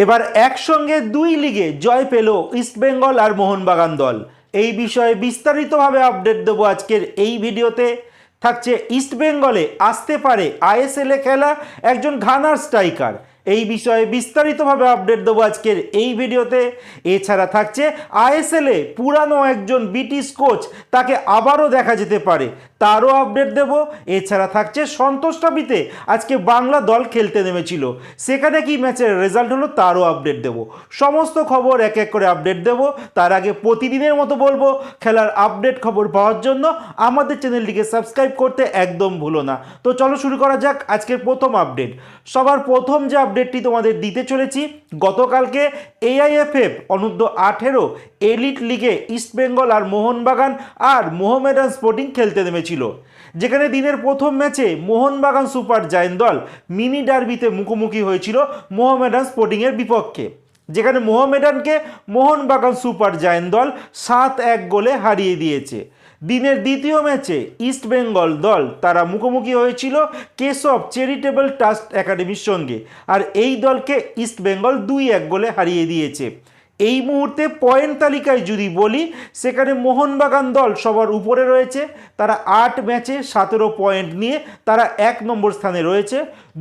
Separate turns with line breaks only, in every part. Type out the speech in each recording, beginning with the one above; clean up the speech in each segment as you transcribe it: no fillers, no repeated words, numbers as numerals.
এবার একসঙ্গে দুই লিগে জয় পেল ইস্টবেঙ্গল আর মোহনবাগান দল। এই বিষয়ে বিস্তারিতভাবে আপডেট দেবো আজকের এই ভিডিওতে। থাকছে ইস্টবেঙ্গলে আসতে পারে আইএসএলে খেলা একজন ঘানার স্ট্রাইকার, এই বিষয়ে বিস্তারিতভাবে আপডেট দেবো আজকের এই ভিডিওতে। এছাড়া থাকছে আইএসএলে পুরানো একজন ব্রিটিশ কোচ, তাকে আবারও দেখা যেতে পারে, তারও আপডেট দেব। এছাড়া থাকছে সন্তোষ ট্রফিতে আজকে বাংলা দল খেলতে নেমেছিল, সেখানে কি ম্যাচের রেজাল্ট হলো তারও আপডেট দেব। সমস্ত খবর এক এক করে আপডেট দেব। তার আগে প্রতিদিনের মতো বলবো, খেলার আপডেট খবর পাওয়ার জন্য আমাদের চ্যানেলটিকে সাবস্ক্রাইব করতে একদম ভুলো না। তো চলো শুরু করা যাক আজকের প্রথম আপডেট। সবার প্রথম যে আপডেটটি তোমাদের দিতে চলেছি, গতকালকে এআইএফএফ অনূর্ধ্ব 18 এলিট লিগে ইস্টবেঙ্গল আর মোহনবাগান আর মোহামেডান স্পোর্টিং খেলতে নেমেছিল, যেখানে দিনের প্রথম ম্যাচে মোহনবাগান সুপার জায়েন্ট দল মিনি ডার্বিতে মুখোমুখি হয়েছিল মোহামেডান স্পোর্টিংয়ের বিপক্ষে, যেখানে মোহামেডানকে মোহনবাগান সুপার জায়েন্ট দল 7-1 গোলে হারিয়ে দিয়েছে। দিনের দ্বিতীয় ম্যাচে ইস্টবেঙ্গল দল তারা মুখোমুখি হয়েছিল কেশব চ্যারিটেবল ট্রাস্ট একাডেমির সঙ্গে, আর এই দলকে ইস্টবেঙ্গল 2-1 গোলে হারিয়ে দিয়েছে। এই মুহূর্তে পয়েন্ট তালিকায় যদি বলি, সেখানে মোহনবাগান দল সবার উপরে রয়েছে, তারা 8 ম্যাচে 17 পয়েন্ট নিয়ে তারা 1 নম্বর স্থানে রয়েছে।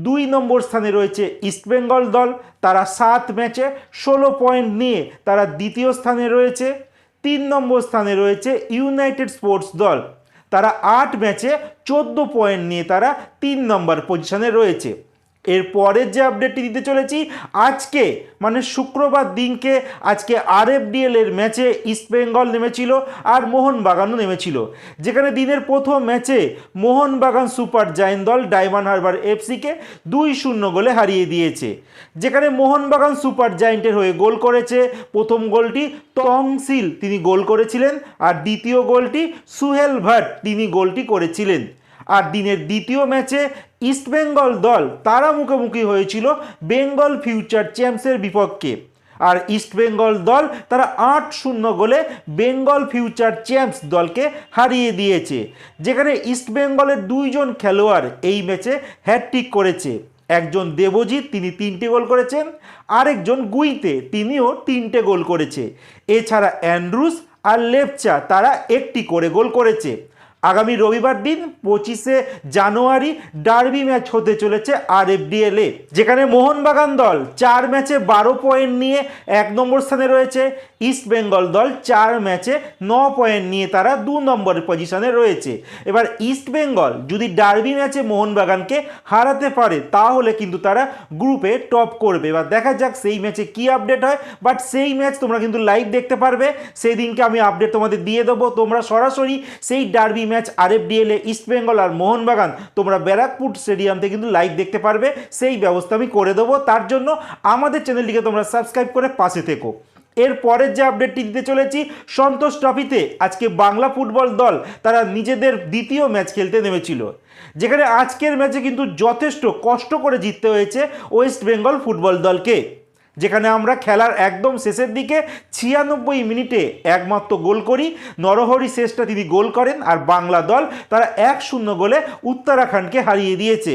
2 নম্বর স্থানে রয়েছে ইস্টবেঙ্গল দল, তারা 7 ম্যাচে 16 পয়েন্ট নিয়ে তারা দ্বিতীয় স্থানে রয়েছে। 3 নম্বর স্থানে রয়েছে ইউনাইটেড স্পোর্টস দল, তারা 8 ম্যাচে 14 পয়েন্ট নিয়ে তারা 3 নম্বর পজিশনে রয়েছে। এর পরের যে আপডেটটি দিতে চলেছি, আজকে মানে শুক্রবার দিনকে আজকে আরএফডিএল এর ম্যাচে ইস্টবেঙ্গল নেমেছিল আর মোহনবাগানও নেমেছিল, যেখানে দিনের প্রথম ম্যাচে মোহনবাগান সুপার জায়েন্ট দল ডায়মন্ড হারবার এফসিকে 2-0 গোলে হারিয়ে দিয়েছে, যেখানে মোহনবাগান সুপার জায়েন্টের হয়ে গোল করেছে, প্রথম গোলটি তংসিল তিনি গোল করেছিলেন, আর দ্বিতীয় গোলটি সুহেল ভাট তিনি গোলটি করেছিলেন। আর দিনের দ্বিতীয় ম্যাচে ইস্টবেঙ্গল দল তারা মুখোমুখি হয়েছিল বেঙ্গল ফিউচার চ্যাম্পসের বিপক্ষে, আর ইস্টবেঙ্গল দল তারা 8-0 গোলে বেঙ্গল ফিউচার চ্যাম্পস দলকে হারিয়ে দিয়েছে, যেখানে ইস্টবেঙ্গলের 2 জন খেলোয়াড় এই ম্যাচে হ্যাটট্রিক করেছে। একজন দেবজিৎ তিনি 3টে গোল করেছেন, আরেকজন গুইতে তিনিও 3টে গোল করেছে। এছাড়া অ্যান্ড্রুস আর লেপচা তারা 1টি করে গোল করেছে। আগামী রবিবার দিন 25শে জানুয়ারি ডার্বি ম্যাচ হতে চলেছে আরএফডিএল এ, যেখানে মোহনবাগান দল 4 ম্যাচে 12 পয়েন্ট নিয়ে 1 নম্বর স্থানে রয়েছে। ইস্টবেঙ্গল দল 4 ম্যাচে 9 পয়েন্ট নিয়ে তারা 2 নম্বর পজিশনে রয়েছে। এবার ইস্টবেঙ্গল যদি ডার্বি ম্যাচে মোহনবাগানকে হারাতে পারে, তাহলে কিন্তু তারা গ্রুপে টপ করবে। এবার দেখা যাক সেই ম্যাচে কি আপডেট হয়, বাট সেই ম্যাচ তোমরা কিন্তু লাইভ দেখতে পারবে, সেই দিনকে আমি আপডেট তোমাদের দিয়ে দেবো। তোমরা সরাসরি সেই ডার্বি ম্যাচ আরএফডিএল এ ইস্টবেঙ্গল আর মোহনবাগান তোমরা ব্যারাকপুর স্টেডিয়ামতে কিন্তু লাইভ দেখতে পারবে, সেই ব্যবস্থা আমি করে দেবো। তার জন্য আমাদের চ্যানেলটিকে তোমরা সাবস্ক্রাইব করে পাশে থেকো। এর পরের যে আপডেটটি দিতে চলেছি, সন্তোষ ট্রফিতে আজকে বাংলা ফুটবল দল তারা নিজেদের দ্বিতীয় ম্যাচ খেলতে নেমেছিল, যেখানে আজকের ম্যাচে কিন্তু যথেষ্ট কষ্ট করে জিততে হয়েছে ওয়েস্ট বেঙ্গল ফুটবল দলকে, যেখানে আমরা খেলার একদম শেষের দিকে 96 মিনিটে একমাত্র গোল করি, নরহরি শেষটা তিনি গোল করেন, আর বাংলা দল তারা 1-0 গোলে উত্তরাখণ্ডকে হারিয়ে দিয়েছে।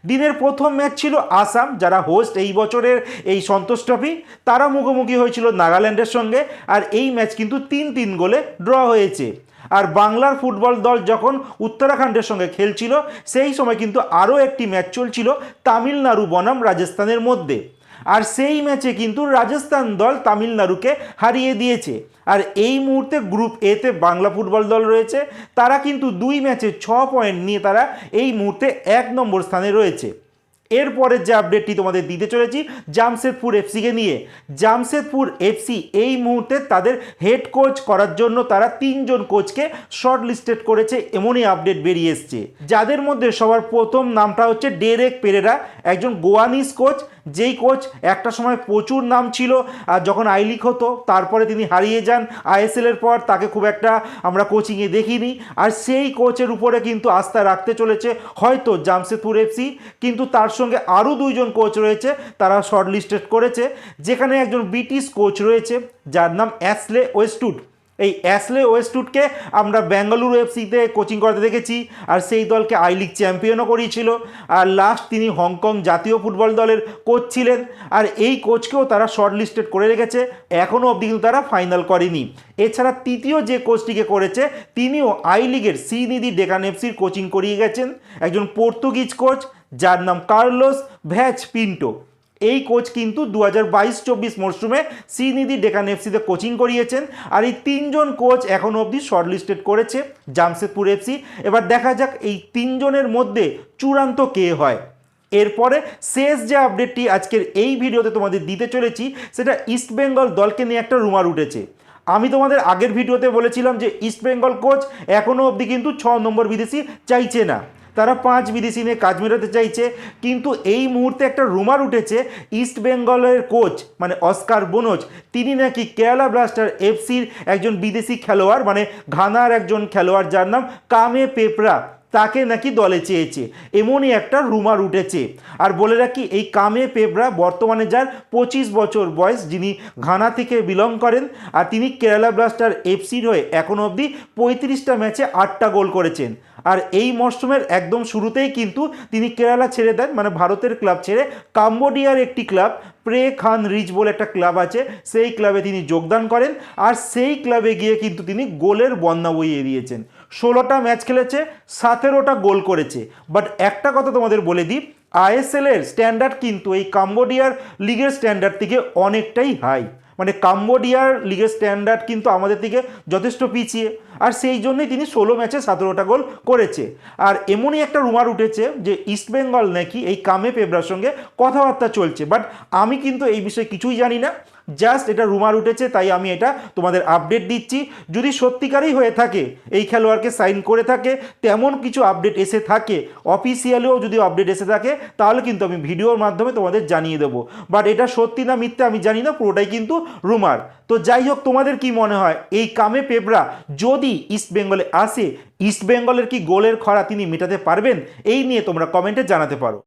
দিনের প্রথম ম্যাচ ছিল আসাম, যারা হোস্ট এই বছরের এই সন্তোষ ট্রফি, তারা মুখোমুখি হয়েছিল নাগাল্যান্ডের সঙ্গে, আর এই ম্যাচ কিন্তু 3-3 গোলে ড্র হয়েছে। আর বাংলার ফুটবল দল যখন উত্তরাখণ্ডের সঙ্গে খেলছিল, সেই সময় কিন্তু আরও একটি ম্যাচ চলছিল তামিলনাড়ু বনাম রাজস্থানের মধ্যে, আর সেই ম্যাচে কিন্তু রাজস্থান দল তামিলনাড়ুকে হারিয়ে দিয়েছে। আর এই মুহূর্তে গ্রুপ এতে বাংলা ফুটবল দল রয়েছে, তারা কিন্তু 2 ম্যাচে 6 পয়েন্ট নিয়ে তারা এই মুহূর্তে 1 নম্বর স্থানে রয়েছে। এরপরের যে আপডেটটি তোমাদের দিতে চলেছি জামশেদপুর এফসিকে নিয়ে, জামশেদপুর এফসি এই মুহূর্তে তাদের হেড কোচ করার জন্য তারা 3 জন কোচকে শর্ট লিস্টেড করেছে, এমনই আপডেট বেরিয়ে এসছে। যাদের মধ্যে সবার প্রথম নামটা হচ্ছে ডেরেক পেরেরা, একজন গোয়ানিজ কোচ, যেই কোচ একটা সময় প্রচুর নাম ছিল, আর যখন আই লিগ হতো তারপরে তিনি হারিয়ে যান। আইএসএল এর পর তাকে খুব একটা আমরা কোচিংয়ে দেখিনি, আর সেই কোচের উপরে কিন্তু আস্থা রাখতে চলেছে হয়তো জামশেদপুর এফসি। কিন্তু তার সঙ্গে আরও 2 জন কোচ রয়েছে, তারা শর্ট লিস্টেড করেছে, যেখানে একজন ব্রিটিশ কোচ রয়েছে যার নাম অ্যাশলে ওয়েস্টউড, এই অ্যাশলে ওয়েস্টউডকে আমরা বেঙ্গালুরু এফসিতে কোচিং করাতে দেখেছি, আর সেই দলকে আই লিগ চ্যাম্পিয়নও করিয়েছিল, আর লাস্ট তিনি হংকং জাতীয় ফুটবল দলের কোচ ছিলেন। আর এই কোচকেও তারা শর্ট লিস্টেড করে রেখেছে, এখনও অবধি কিন্তু তারা ফাইনাল করেনি। এছাড়া তৃতীয় যে কোচটিকে করেছে তিনিও আই লিগের সিনিদি ডেকান এফসির কোচিং করিয়ে গেছেন, একজন পর্তুগিজ কোচ যার নাম কার্লোস ভ্যাচ পিন্টো। এই কোচ কিন্তু 2022-24 মরশুমে সিনিদি ডেকান এফসিতে কোচিং করিয়েছেন। আর এই তিনজন কোচ এখনও অবধি শর্টলিস্টেড করেছে জামশেদপুর এফসি। এবার দেখা যাক এই তিনজনের মধ্যে চূড়ান্ত কে হয়। এরপরে শেষ যে আপডেটটি আজকের এই ভিডিওতে তোমাদের দিতে চলেছি সেটা ইস্টবেঙ্গল দলকে নিয়ে একটা রুমার উঠেছে। আমি তোমাদের আগের ভিডিওতে বলেছিলাম যে ইস্টবেঙ্গল কোচ এখনও অবধি কিন্তু 6 নম্বর বিদেশি চাইছে না, তারা 5 বিদেশি নিয়ে কাজ মেটাতে চাইছে। কিন্তু এই মুহূর্তে একটা রুমার উঠেছে ইস্টবেঙ্গলের কোচ মানে অস্কার বোনোজ তিনি নাকি কেরালা ব্লাস্টার এফসির একজন বিদেশি খেলোয়াড় মানে ঘানার একজন খেলোয়াড় যার নাম কামে পেপরা তাকে নাকি দলে চেয়েছে, এমনই একটা রুমার উঠেছে। আর বলে রাখি এই কামে পেবরা বর্তমানে যার 25 বছর বয়স, যিনি ঘানা থেকে বিলং করেন, আর তিনি কেরালা ব্লাস্টার এফসির হয়ে এখনও অবধি 35টা ম্যাচে 8টা গোল করেছেন। আর এই মরশুমের একদম শুরুতেই কিন্তু তিনি কেরালা ছেড়ে দেন, মানে ভারতের ক্লাব ছেড়ে কাম্বোডিয়ার একটি ক্লাব প্রে খান রিচ বলে একটা ক্লাব আছে, সেই ক্লাবে তিনি যোগদান করেন। আর সেই ক্লাবে গিয়ে কিন্তু তিনি গোলের বন্যা বইয়ে দিয়েছেন। 16টা ম্যাচ খেলেছে, 17টা গোল করেছে। বাট একটা কথা তোমাদের বলে দিই, আইএসএল এর স্ট্যান্ডার্ড কিন্তু এই কাম্বোডিয়ার লিগের স্ট্যান্ডার্ড থেকে অনেকটাই হাই, মানে কাম্বোডিয়ার লিগের স্ট্যান্ডার্ড কিন্তু আমাদের থেকে যথেষ্ট পিছিয়ে। আর সেই জন্যই তিনি 16 ম্যাচে 17টা গোল করেছে। আর এমনই একটা রুমার উঠেছে যে ইস্টবেঙ্গল নাকি এই কামে পেবরার সঙ্গে কথাবার্তা চলছে, বাট আমি কিন্তু এই বিষয়ে কিছুই জানি না, জাস্ট এটা রুমার উঠেছে, তাই আমি এটা তোমাদের আপডেট দিচ্ছি। যদি সত্যিকারই হয়ে থাকে এই খেলোয়াড়কে সাইন করে থাকে, তেমন কিছু আপডেট এসে থাকে, অফিসিয়ালিও যদি আপডেট এসে থাকে, তাহলে কিন্তু আমি ভিডিওর মাধ্যমে তোমাদের জানিয়ে দেবো। বাট এটা সত্যি না মিথ্যে আমি জানি না, পুরোটাই কিন্তু রুমার। তো যাই হোক, তোমাদের কি মনে হয় এই কামে পেবরা যদি ইস্টবেঙ্গলে আসে, ইস্টবেঙ্গলের কি গোলের খরা তিনি মেটাতে পারবেন? এই নিয়ে তোমরা কমেন্টে জানাতে পারো।